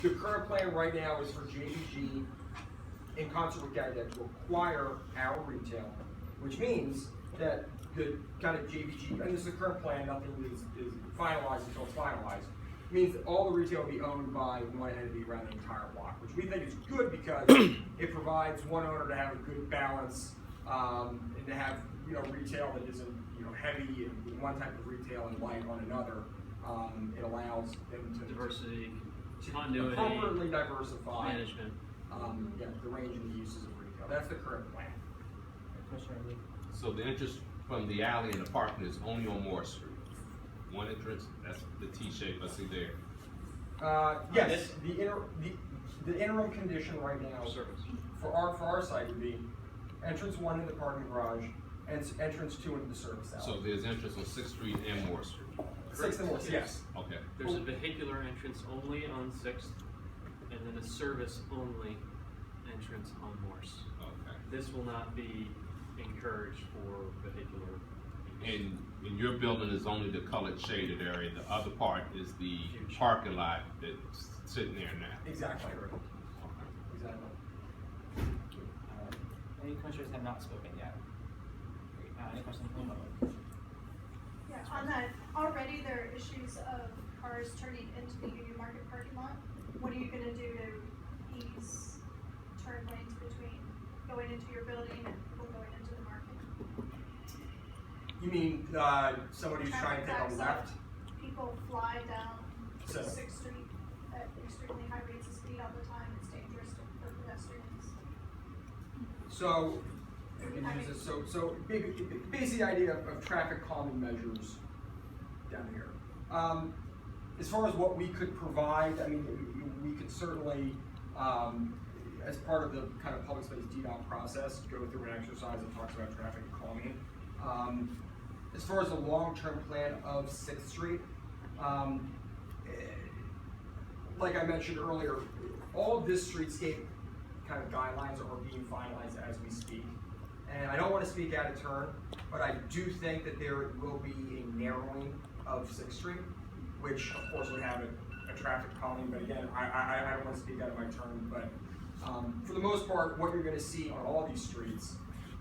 The current plan right now is for JBG, in concert with GAGDET, to acquire our retail, which means that the kind of JBG, and this is the current plan, nothing is finalized until it's finalized, means that all the retail will be owned by one entity rather than the entire block, which we think is good because it provides one owner to have a good balance, and to have retail that isn't heavy in one type of retail and light on another. It allows them to diversity, continuity, appropriately diversify management. The range of the uses of retail. That's the current plan. So the entrance from the alley and the parking is only on Moore Street. One entrance, that's the T-shape I see there. Yes, the interim condition right now for our site would be entrance 1 into the parking garage and entrance 2 into the service alley. So there's entrance on 6th Street and Moore Street. 6th and Moore, yes. Okay. There's a vehicular entrance only on 6th, and then a service only entrance on Morse. Okay. This will not be encouraged for vehicular use. And your building is only the colored shaded area. The other part is the parking lot that's sitting there now. Exactly. Okay. Exactly. Any commissioners have not spoken yet? Any questions from the public? Yeah, on that, already there are issues of cars turning into the Union Market parking lot. What are you gonna do to ease turn lanes between going into your building and people going into the market? You mean somebody who's trying to take a left? People fly down So- 6th Street at extremely high rates of speed all the time. It's dangerous for pedestrians. So, basically the idea of traffic calming measures down here. As far as what we could provide, I mean, we could certainly, as part of the kind of public space DDOT process, go through an exercise that talks about traffic calming. As far as the long-term plan of 6th Street, like I mentioned earlier, all of this streetscape kind of guidelines are being finalized as we speak. And I don't want to speak out of turn, but I do think that there will be a narrowing of 6th Street, which of course would have a traffic calming, but again, I don't want to speak out of my turn, but for the most part, what you're going to see on all these streets,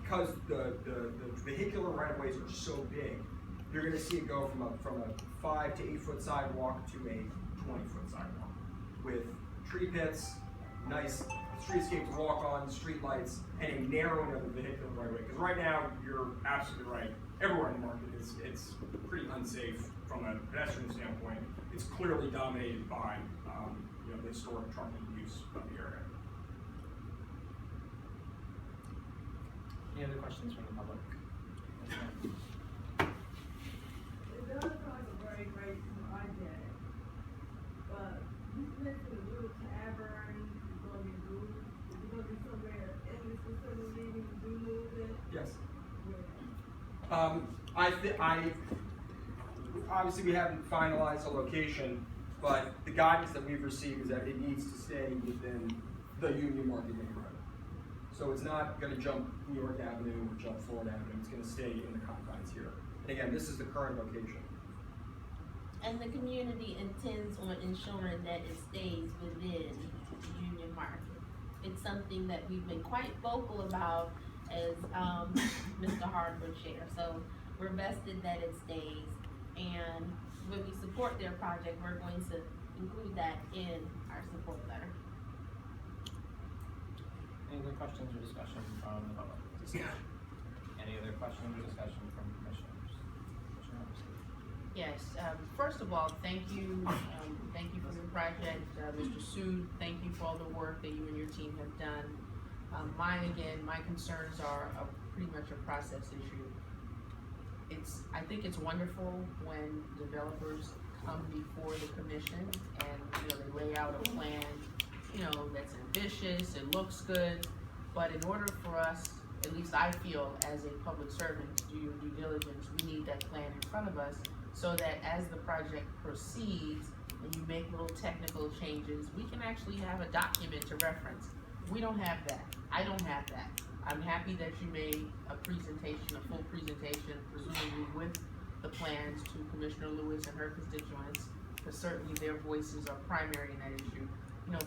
because the vehicular right-of-ways are so big, you're going to see it go from a 5 to 8 foot sidewalk to a 20-foot sidewalk with tree pits, nice streetscape to walk on, street lights, and a narrowing of the vehicular right-of-way. Because right now, you're absolutely right. Everywhere in the market it's pretty unsafe from a pedestrian standpoint. It's clearly dominated by the historic trucking use of the area. Any other questions from the public? It does sound like a very great project, but you mentioned the Blue Tavern is going to be moved. Is it going to be somewhere in this facility you do move it? Yes. Where? I obviously we haven't finalized a location, but the guidance that we've received is that it needs to stay within the Union Market neighborhood. So it's not going to jump New York Avenue or jump Florida Avenue. It's going to stay in the confines here. And again, this is the current location. And the community intends on ensuring that it stays within the Union Market. It's something that we've been quite vocal about as Mr. Hartford shared. So we're vested that it stays, and when we support their project, we're going to include that in our support letter. Any other questions or discussion from the public? Any other questions or discussion from commissioners? Commissioner Humphrey? Yes, first of all, thank you for your project. Mr. Sood, thank you for all the work that you and your team have done. My concerns are pretty much a process issue. I think it's wonderful when developers come before the commission and, they lay out a plan, that's ambitious, it looks good, but in order for us, at least I feel as a public servant, to do your due diligence, we need that plan in front of us so that as the project proceeds and you make little technical changes, we can actually have a document to reference. We don't have that. I don't have that. I'm happy that you made a full presentation, presumably with the plans to Commissioner Lewis and her constituents, because certainly their voices are primary in that issue.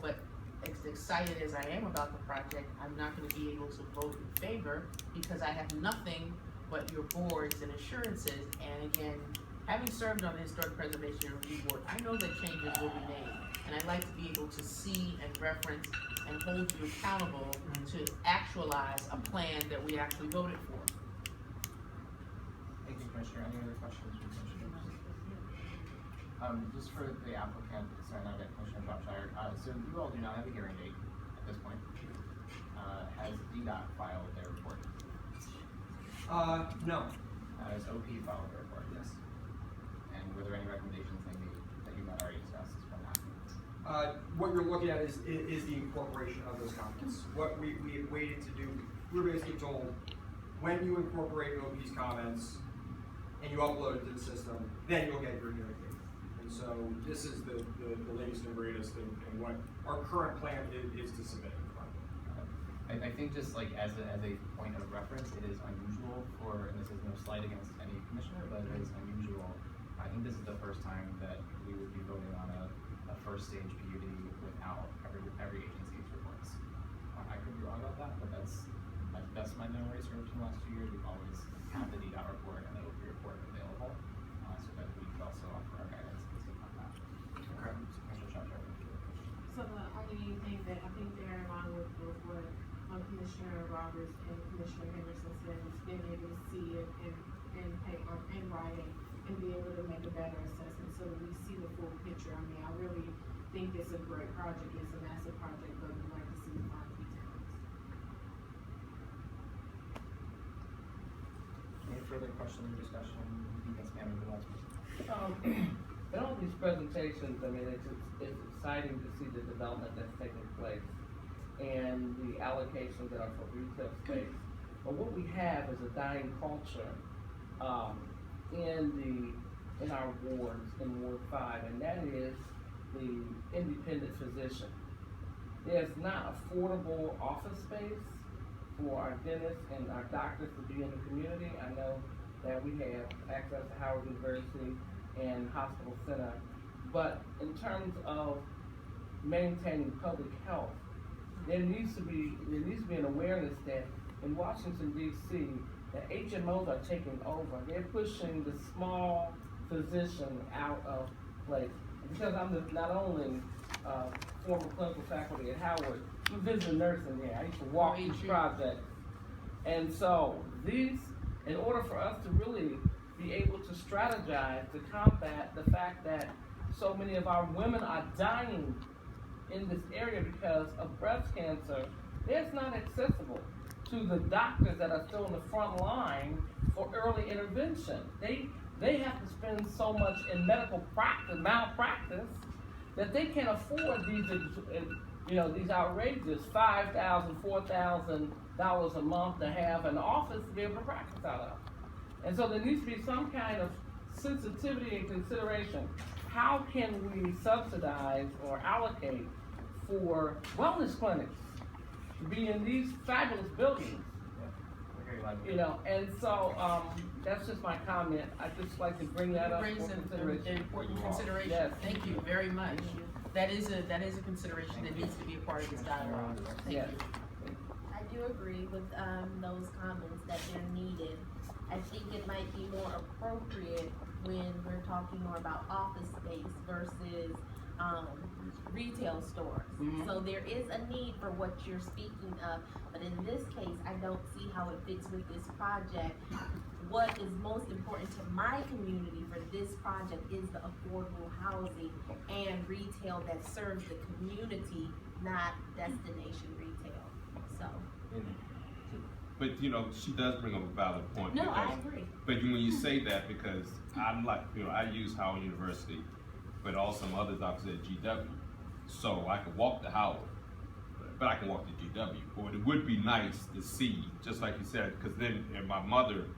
but as excited as I am about the project, I'm not gonna be able to vote in favor because I have nothing but your boards and assurances. And again, having served on the Historic Preservation Review Board, I know that changes will be made. And I'd like to be able to see and reference and hold you accountable to actualize a plan that we actually voted for. Thank you, Commissioner. Any other questions from Commissioners? Just for the applicant, sorry, not yet, Commissioner Shropshire, so you all do not have a hearing date at this point. Has DDOT filed their report? No. Has OP filed their report? Yes. And were there any recommendations they made that you might already discussed from that? What you're looking at is the incorporation of those comments. What we had waited to do, we were basically told, when you incorporate OP's comments and you upload it to the system, then you'll get your hearing date. And so this is the latest and greatest and what our current plan is to submit. I think just like as a point of reference, it is unusual for, and this is no slight against any commissioner, but it is unusual. I think this is the first time that we would be voting on a first stage PUD without every agency's reports. I could be wrong about that, but that's my memories from the last 2 years. We've always had the DDOT report and the OP report available, so that we could also offer our guidance based upon that. Okay. Commissioner Shropshire, would you have questions? So the only thing that I think they're in line with what Commissioner Roberts and Commissioner Henderson said is being able to see it in writing and be able to make a better assessment so that we see the full picture. I mean, I really think it's a great project, it's a massive project, but we'd like to see the fine details. Any further questions or discussion? Yes, ma'am, who wants to? In all these presentations, I mean, it's exciting to see the development that's taking place and the allocations that are for retail space. But what we have is a dying culture in our wards, in Ward 5, and that is the independent physician. There's not affordable office space for our dentists and our doctors to be in the community. I know that we have access to Howard University and Hospital Center, but in terms of maintaining public health, there needs to be an awareness that in Washington D.C. that HMOs are taking over. They're pushing the small physician out of place. Because I'm not only former clinical faculty at Howard, I'm visiting nursing here. I used to walk these projects. And so in order for us to really be able to strategize to combat the fact that so many of our women are dying in this area because of breast cancer, it's not accessible to the doctors that are still in the front line for early intervention. They have to spend so much in medical malpractice, that they can't afford these outrageous $5,000, $4,000 a month to have an office to be able to practice out of. And so there needs to be some kind of sensitivity and consideration. How can we subsidize or allocate for wellness clinics to be in these fabulous buildings? And so that's just my comment. I'd just like to bring that up for consideration. An important consideration. Yes. Thank you very much. That is a consideration that needs to be a part of this dialogue. Thank Yes. you. I do agree with those comments that they're needed. I think it might be more appropriate when we're talking more about office space versus retail stores. Mhm. So there is a need for what you're speaking of, but in this case, I don't see how it fits with this project. What is most important to my community for this project is the affordable housing and retail that serves the community, not destination retail. So, But she does bring up a valid point. no, because- I agree. But when you say that, because I'm like, I use Howard University, but also some other doctors at GW. So I can walk to Howard, but I can walk to GW. But it would be nice to see, just like you said, because then and my mother,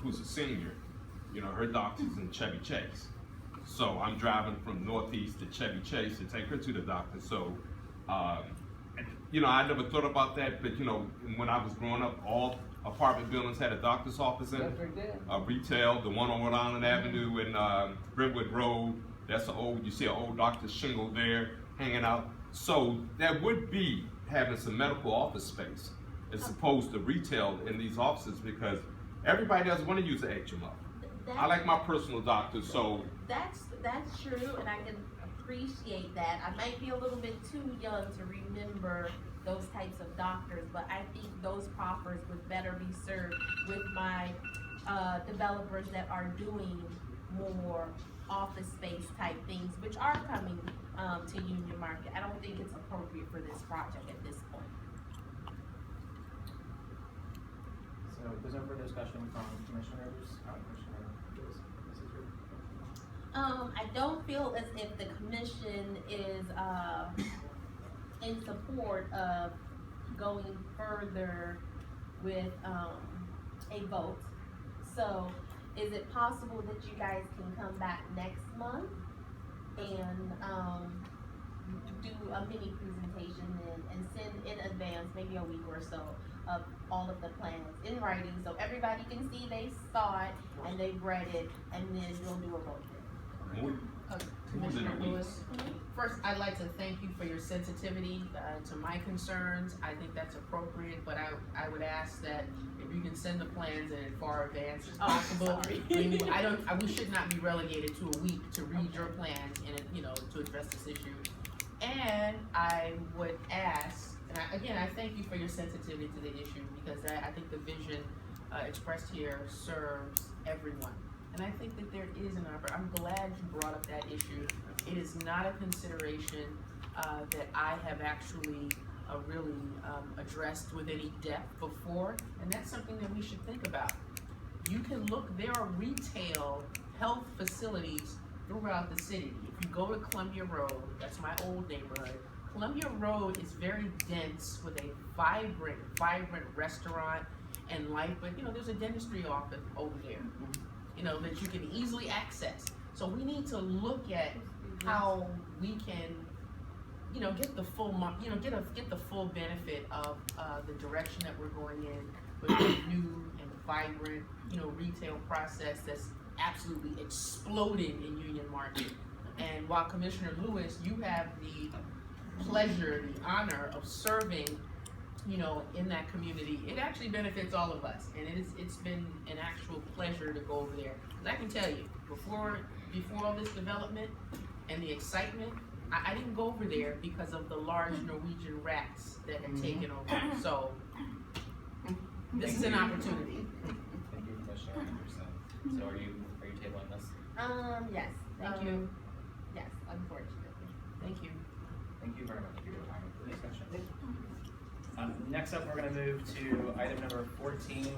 who's a senior, her doctor's in Chevy Chase. So I'm driving from Northeast to Chevy Chase to take her to the doctor. So, I never thought about that, but when I was growing up, all apartment buildings had a doctor's office in it. Yes, we did. Retail, the one on Rhode Island Avenue and Brentwood Road. That's you see an old doctor's shingle there. hanging out. So that would be having some medical office space as opposed to retail in these offices, because everybody doesn't want to use the HMO. I like my personal doctor, so. That's true, and I can appreciate that. I might be a little bit too young to remember those types of doctors, but I think those proffers would better be served with my developers that are doing more office space type things, which are coming to Union Market. I don't think it's appropriate for this project at this point. So if there's no further discussion from commissioners, Commissioner Lewis, this is your. I don't feel as if the commission is in support of going further with a vote. So is it possible that you guys can come back next month and do a mini presentation and send in advance, maybe a week or so, of all of the plans in writing, so everybody can see they saw it and they've read it, and then you'll do a vote then? More Commissioner than a week. Lewis, first, I'd like to thank you for your sensitivity to my concerns. I think that's appropriate, but I would ask that if you can send the plans in far advance as possible. We should not be relegated to a week to read your plans and, you know, to address this issue. And I would ask, and I thank you for your sensitivity to the issue, because I think the vision expressed here serves everyone. And I think that there is an opportunity. I'm glad you brought up that issue. It is not a consideration that I have actually really addressed with any depth before, and that's something that we should think about. You can look, there are retail health facilities throughout the city. If you go to Columbia Road, that's my old neighborhood, Columbia Road is very dense with a vibrant restaurant and life, but you know, there's a dentistry office over there, you know, that you can easily access. So we need to look at how we can, you know, get the full, you know, get the full benefit of the direction that we're going in with a new and vibrant, you know, retail process that's absolutely exploding in Union Market. And while Commissioner Lewis, you have the pleasure, the honor of serving, you know, in that community, it actually benefits all of us, and it's been an actual pleasure to go over there. And I can tell you, before all this development and the excitement, I didn't go over there because of the large Norwegian rats that had taken over. So this is an opportunity. Thank you, Commissioner Anderson. So are you tabling this? Yes. Thank you. Yes, unfortunately. Thank you. Thank you very much for your time and for the discussion. Next up, we're going to move to item number 14.